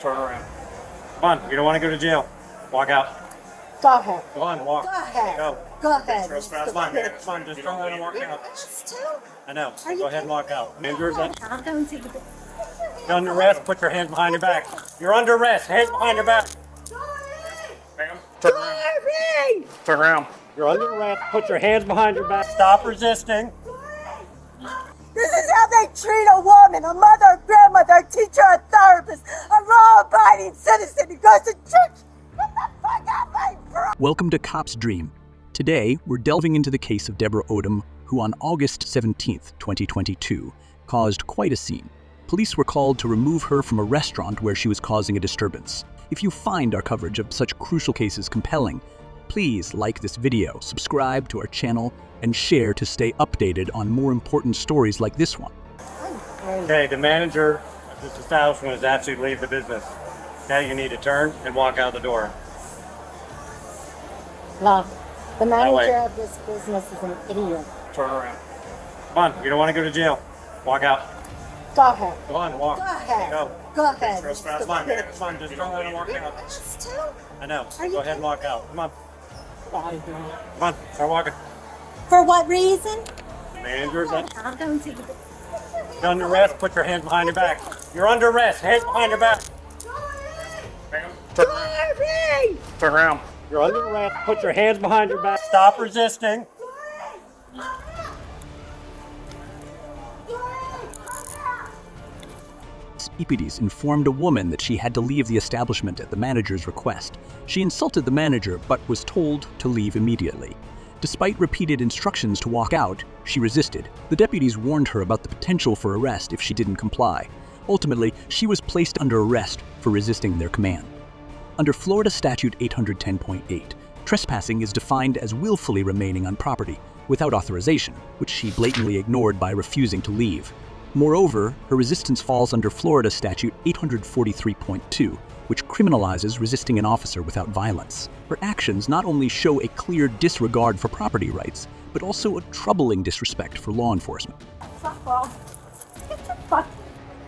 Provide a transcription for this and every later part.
Turn around. Come on, you don't want to go to jail. Walk out. Go ahead. Go on, walk. Go ahead. Go. Go ahead. Come on, man. Come on, just turn around and walk out. I know. Go ahead and walk out. You're under arrest. Put your hands behind your back. You're under arrest. Hands behind your back. Ma'am, turn around. Turn around. You're under arrest. Put your hands behind your back. Stop resisting. This is how they treat a woman, a mother, a grandmother, a teacher, a therapist, a law-abiding citizen who goes to church. Get the fuck out of my bro! Welcome to Cop's Dream. Today, we're delving into the case of Deborah Odum, who on August 17th, 2022, caused quite a scene. Police were called to remove her from a restaurant where she was causing a disturbance. If you find our coverage of such crucial cases compelling, please like this video, subscribe to our channel, and share to stay updated on more important stories like this one. Okay, the manager of this establishment has asked you to leave the business. Now you need to turn and walk out the door. No, the manager of this business is an idiot. Turn around. Come on, you don't want to go to jail. Walk out. Go ahead. Go on, walk. Go ahead. Go. Go ahead. Come on, man. Come on, just turn around and walk out. I know. Go ahead and walk out. Come on. Come on, start walking. For what reason? Manager's up. I'm going to. You're under arrest. Put your hands behind your back. You're under arrest. Hands behind your back. Ma'am, turn around. Turn around. You're under arrest. Put your hands behind your back. Stop resisting. Deputies informed a woman that she had to leave the establishment at the manager's request. She insulted the manager, but was told to leave immediately. Despite repeated instructions to walk out, she resisted. The deputies warned her about the potential for arrest if she didn't comply. Ultimately, she was placed under arrest for resisting their command. Under Florida Statute 810.8, trespassing is defined as willfully remaining on property without authorization, which she blatantly ignored by refusing to leave. Moreover, her resistance falls under Florida Statute 843.2, which criminalizes resisting an officer without violence. Her actions not only show a clear disregard for property rights, but also a troubling disrespect for law enforcement.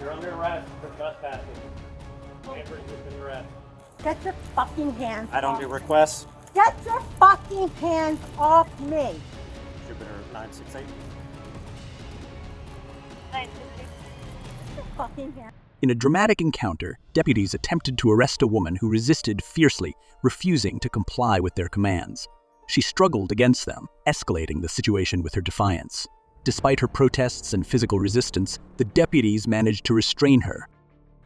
You're under arrest for trespassing. Get your fucking hands I don't off do me. requests. Get your fucking hands off me. Jupiter 968. Get your fucking hands. In a dramatic encounter, deputies attempted to arrest a woman who resisted fiercely, refusing to comply with their commands. She struggled against them, escalating the situation with her defiance. Despite her protests and physical resistance, the deputies managed to restrain her.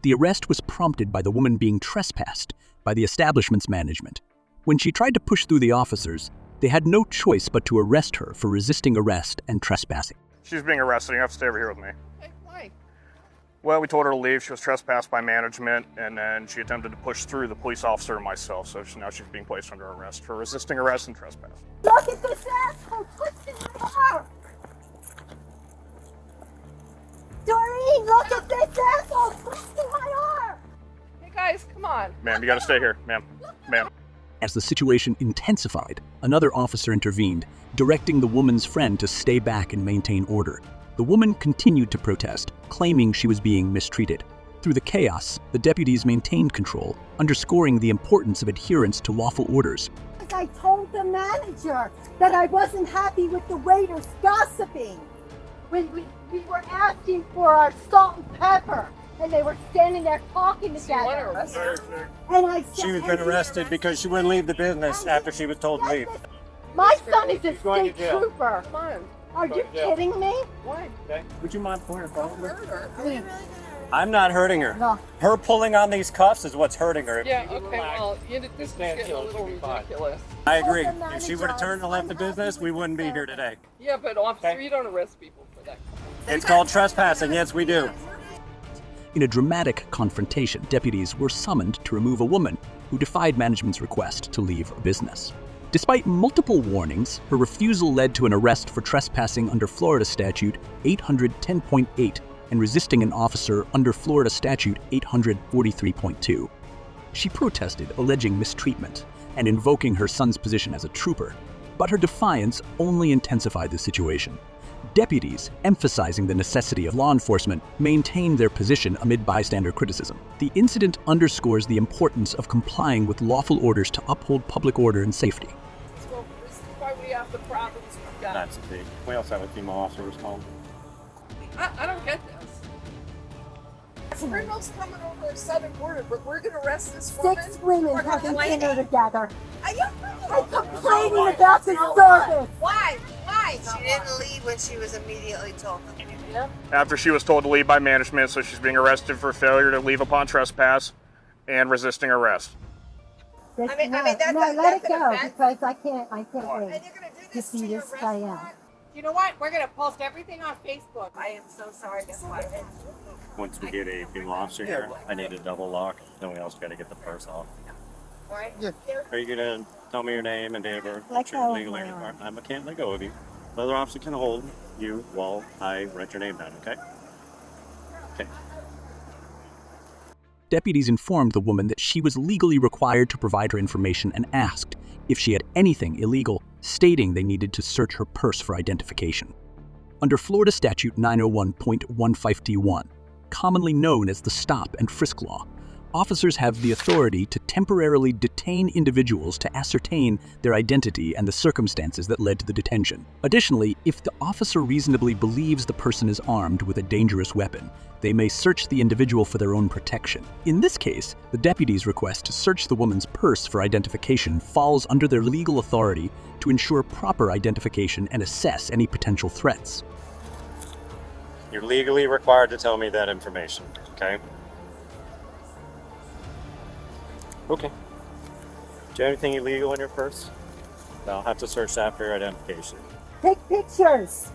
The arrest was prompted by the woman being trespassed by the establishment's management. When she tried to push through the officers, they had no choice but to arrest her for resisting arrest and trespassing. She's being arrested. You have to stay over here with me. Hey, why? Well, we told her to leave. She was trespassed by management, and then she attempted to push through the police officer and myself, so now she's being placed under arrest for resisting arrest and trespass. Look at this asshole twisting my arm. Doreen, look at this asshole twisting my arm. Hey guys, come on. Ma'am, you gotta stay here. Ma'am. As the situation intensified, another officer intervened, directing the woman's friend to stay back and maintain order. The woman continued to protest, claiming she was being mistreated. Through the chaos, the deputies maintained control, underscoring the importance of adherence to lawful orders. I told the manager that I wasn't happy with the waiters gossiping. When we were asking for our salt and pepper, and they were standing there talking together. And I said, She was been arrested because she wouldn't leave the business after she was told to leave. my son is a going to state jail. trooper. Come on. Are you kidding me? Why? Okay. Would you mind pulling her phone? Hurt her. I'm not hurting her. No. Her pulling on these cuffs is what's hurting her. Yeah, okay, well, this is stand getting a still, little she'll be fine. ridiculous. I agree. If she would have turned and left the business, we wouldn't be here today. Yeah, but officer, Okay. you don't arrest people for that. It's called trespassing. Yes, we do. In a dramatic confrontation, deputies were summoned to remove a woman who defied management's request to leave a business. Despite multiple warnings, her refusal led to an arrest for trespassing under Florida Statute 810.8 and resisting an officer under Florida Statute 843.2. She protested, alleging mistreatment and invoking her son's position as a trooper, but her defiance only intensified the situation. Deputies, emphasizing the necessity of law enforcement, maintained their position amid bystander criticism. The incident underscores the importance of complying with lawful orders to uphold public order and safety. So this is why we have the problems we've got. That's big. We also have a female officer who's home. I don't get this. Criminals coming over the southern border, but we're gonna arrest this woman. 6 women for having complaining. dinner together. Are you And complaining about the service. Why? Why? She didn't leave when she was immediately told to leave. After she was told to leave by management, so she's being arrested for failure to leave upon trespass and resisting arrest. This, I mean, no, that- no, that- let it that's an go offense. because I can't wait And you're gonna do to this see to your this play out. restaurant? You know what? We're gonna post everything on Facebook. I am so sorry to find it. Once we get a female officer here, I need a double lock. Then we also got to get the purse off. Right? Are you gonna tell me your name and date of birth? Let Your go of legal my age? arm. I can't let go of you. The other officer can hold you while I write your name down. Okay. Okay. Deputies informed the woman that she was legally required to provide her information and asked if she had anything illegal, stating they needed to search her purse for identification. Under Florida Statute 901.15D1, commonly known as the Stop and Frisk Law, officers have the authority to temporarily detain individuals to ascertain their identity and the circumstances that led to the detention. Additionally, if the officer reasonably believes the person is armed with a dangerous weapon, they may search the individual for their own protection. In this case, the deputy's request to search the woman's purse for identification falls under their legal authority to ensure proper identification and assess any potential threats. You're legally required to tell me that information. Okay. Okay. Do you have anything illegal in your purse? I'll have to search after your identification. Take pictures.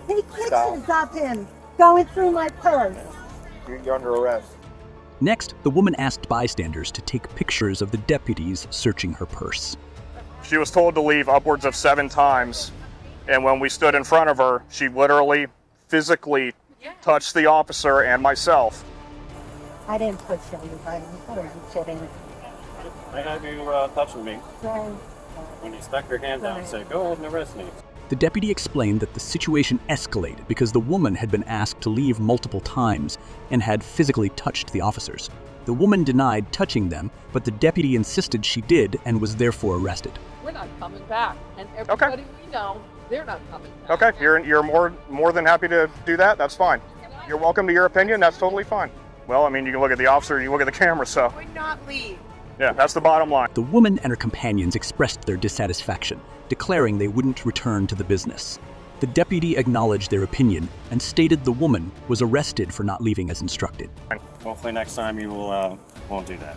Take pictures of him going through my purse. You're under arrest. Next, the woman asked bystanders to take pictures of the deputies searching her purse. She was told to leave upwards of 7 times, and when we stood in front of her, she literally, physically touched the officer and myself. I didn't push anybody. What are you kidding? I have you touching me. Right. When you stuck your hand down and say, go ahead and arrest me. The deputy explained that the situation escalated because the woman had been asked to leave multiple times and had physically touched the officers. The woman denied touching them, but the deputy insisted she did and was therefore arrested. We're not coming back. And everybody we know, they're not coming back. Okay, you're more than happy to do that. That's fine. You're welcome to your opinion. That's totally fine. Well, I mean, you can look at the officer, you can look at the camera, so Would not leave. yeah, that's the bottom line. The woman and her companions expressed their dissatisfaction, declaring they wouldn't return to the business. The deputy acknowledged their opinion and stated the woman was arrested for not leaving as instructed. Hopefully next time you won't do that.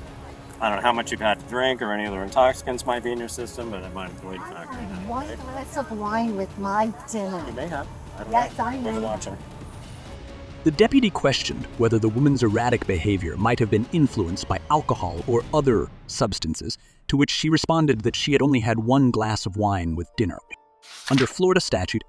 I don't know how much you've had to drink or any other intoxicants might be in your system, but it might avoid factor in that. One Okay? glass of wine with my dinner. You may have. I don't Yes, know. I We're know. watching. The deputy questioned whether the woman's erratic behavior might have been influenced by alcohol or other substances, to which she responded that she had only had 1 glass of wine with dinner. Under Florida Statute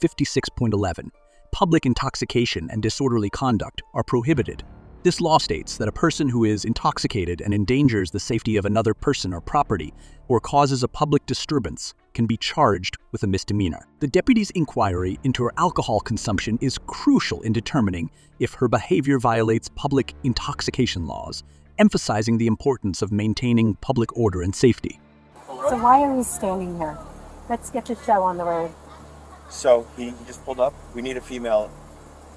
856.11, public intoxication and disorderly conduct are prohibited. This law states that a person who is intoxicated and endangers the safety of another person or property, or causes a public disturbance, can be charged with a misdemeanor. The deputy's inquiry into her alcohol consumption is crucial in determining if her behavior violates public intoxication laws, emphasizing the importance of maintaining public order and safety. So why are we standing here? Let's get the show on the road. So he just pulled up. We need a female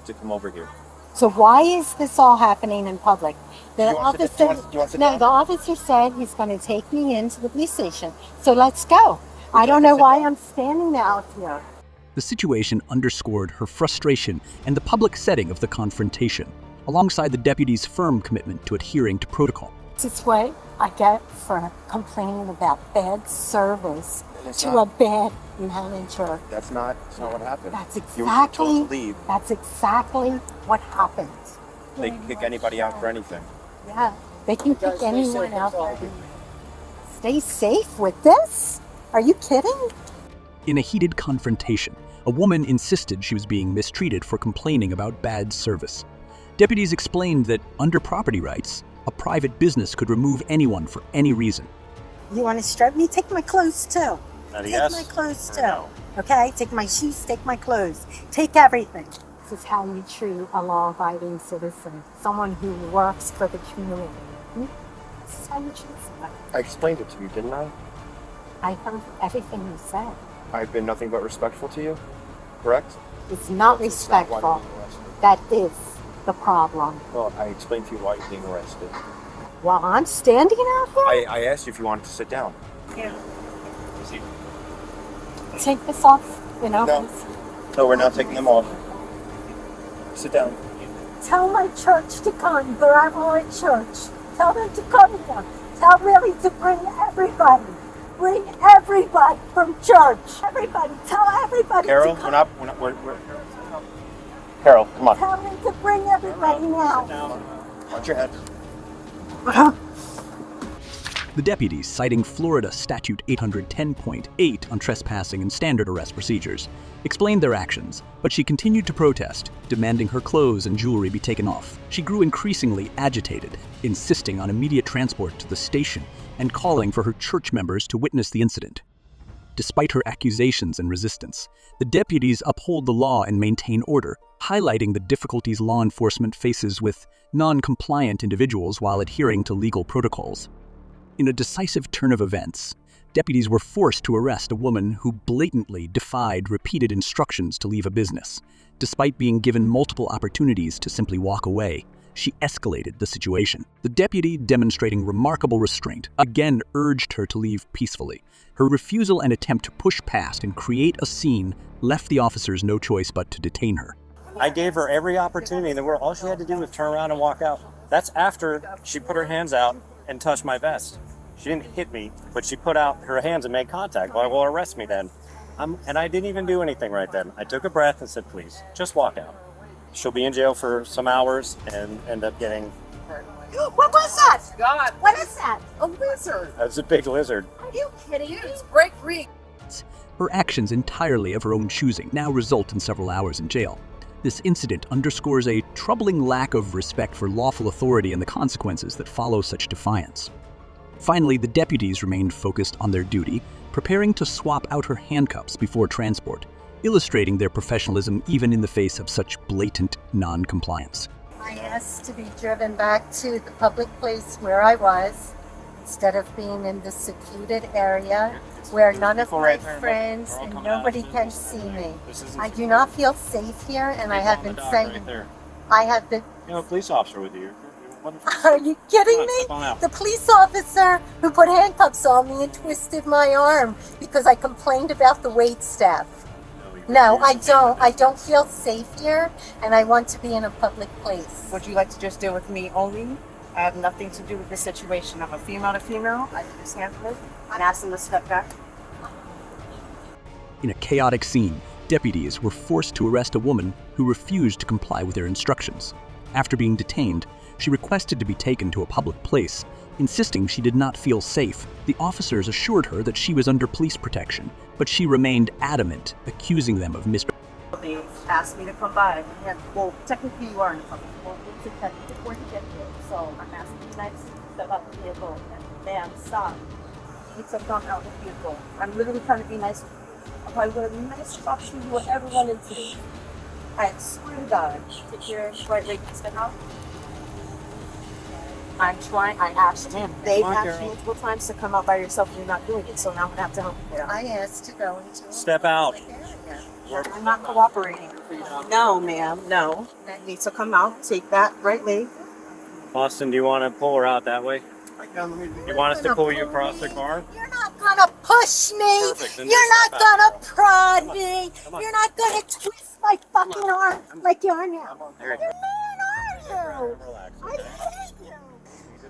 to come over here. So why is this all happening in public? The You want to sit- officer, you want to sit no, down? the officer said he's going to take me into the police station. So let's go. I don't know why I'm standing out here. The situation underscored her frustration and the public setting of the confrontation, alongside the deputy's firm commitment to adhering to protocol. This is what I get for complaining about bad service It's to not- a bad manager. That's not what happened. That's You were told to exactly, leave. that's exactly what happened. They can kick anybody out for anything. Yeah, they can kick anyone out. Stay safe with this? Are you kidding? In a heated confrontation, a woman insisted she was being mistreated for complaining about bad service. Deputies explained that under property rights, a private business could remove anyone for any reason. You want to strip me? Take my clothes too. That a Take yes? my clothes Or too. no? Okay? Take my shoes, take my clothes. Take everything. This is how you treat a law-abiding citizen. Someone who works for the community. This is how you treat somebody. I explained it to you, didn't I? I heard everything you said. I've been nothing but respectful to you, correct? It's not It's not why respectful. you're being arrested. That is the problem. Well, I explained to you why you're being arrested. While I'm standing out there, I asked you if you wanted to sit down. Yeah. take this off, you know. No. No, we're not taking them off. Sit down. Tell my church to come. They're at my church. Tell them to come here. Tell Lily to bring everybody. Bring everybody from church. Everybody. Tell everybody Carol, to come. we're Carol, come on. Tell them to bring everybody now. Watch your head. The deputies, citing Florida Statute 810.8 on trespassing and standard arrest procedures, explained their actions, but she continued to protest, demanding her clothes and jewelry be taken off. She grew increasingly agitated, insisting on immediate transport to the station and calling for her church members to witness the incident. Despite her accusations and resistance, the deputies uphold the law and maintain order, highlighting the difficulties law enforcement faces with non-compliant individuals while adhering to legal protocols. In a decisive turn of events, deputies were forced to arrest a woman who blatantly defied repeated instructions to leave a business. Despite being given multiple opportunities to simply walk away, she escalated the situation. The deputy, demonstrating remarkable restraint, again urged her to leave peacefully. Her refusal and attempt to push past and create a scene left the officers no choice but to detain her. I gave her every opportunity in the world. All she had to do was turn around and walk out. That's after she put her hands out and touched my vest. She didn't hit me, but she put out her hands and made contact. Well, arrest me then. And I didn't even do anything right then. I took a breath and said, please, just walk out. She'll be in jail for some hours and end up getting... What was that? God, What is that? a lizard. That's a big lizard. Are you kidding me? It's break free. Her actions, entirely of her own choosing, now result in several hours in jail. This incident underscores a troubling lack of respect for lawful authority and the consequences that follow such defiance. Finally, the deputies remained focused on their duty, preparing to swap out her handcuffs before transport, illustrating their professionalism even in the face of such blatant non-compliance. I asked to be driven back to the public place where I was, instead of being in the secluded area where none of my friends and nobody can see me. I do not feel safe here, and I have been saying, I have been, You have a police officer with you. are you kidding me? Step on out. The police officer who put handcuffs on me and twisted my arm because I complained about the wait staff. No, I don't. I don't feel safe here, and I want to be in a public place. Would you like to just deal with me only? I have nothing to do with this situation. I'm a female to female. I can just handle it. And ask them to step back. In a chaotic scene, deputies were forced to arrest a woman who refused to comply with their instructions. After being detained, she requested to be taken to a public place, insisting she did not feel safe. The officers assured her that she was under police protection, but she remained adamant, accusing them of They asked me to come by. Yeah, well, technically you are in the public. Well, it's before you get here. So I'm asking you guys to step out the vehicle and ma'am, stop. You need to come out the vehicle. I'm literally trying to be nice. I'm probably going to be nice to you will ever run into. I swear to God. Take your right leg and step out. I'm trying. I asked him. They've asked you multiple times to come out by yourself and you're not doing it. So now I'm going to have to help you. I asked to go into a Step out. public area. I'm not cooperating. No, ma'am. No. You need to come out. Take that right leg. Austin, do you want to pull her out that way? You want us to pull you across the car? You're not gonna push me. Perfect, then You're just not step out. gonna prod me. Come on. You're not gonna twist my fucking arm like you are now. There you You're go. mad, are you? Relax. I hate you.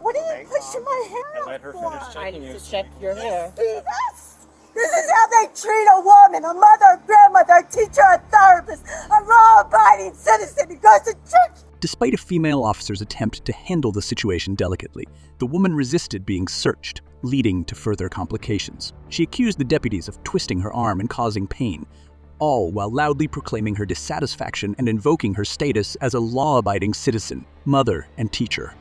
What are you pushing my hair And out let her for? finish checking you. check your hair. See this? This is how they treat a woman, a mother, a grandmother, a teacher, a therapist, a law-abiding citizen who goes to church. Despite a female officer's attempt to handle the situation delicately, the woman resisted being searched, leading to further complications. She accused the deputies of twisting her arm and causing pain, all while loudly proclaiming her dissatisfaction and invoking her status as a law-abiding citizen, mother, and teacher.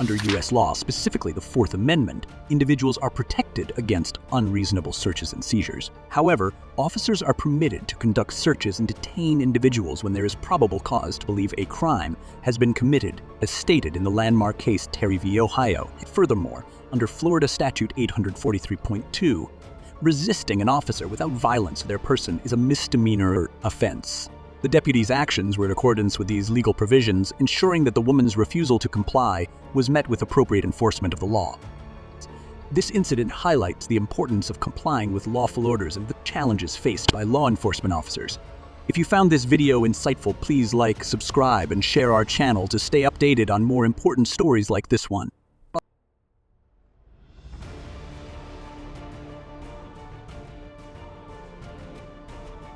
Under U.S. law, specifically the Fourth Amendment, individuals are protected against unreasonable searches and seizures. However, officers are permitted to conduct searches and detain individuals when there is probable cause to believe a crime has been committed, as stated in the landmark case Terry v. Ohio. Furthermore, under Florida Statute 843.2, resisting an officer without violence to their person is a misdemeanor offense. The deputy's actions were in accordance with these legal provisions, ensuring that the woman's refusal to comply was met with appropriate enforcement of the law. This incident highlights the importance of complying with lawful orders and the challenges faced by law enforcement officers. If you found this video insightful, please like, subscribe, and share our channel to stay updated on more important stories like this one.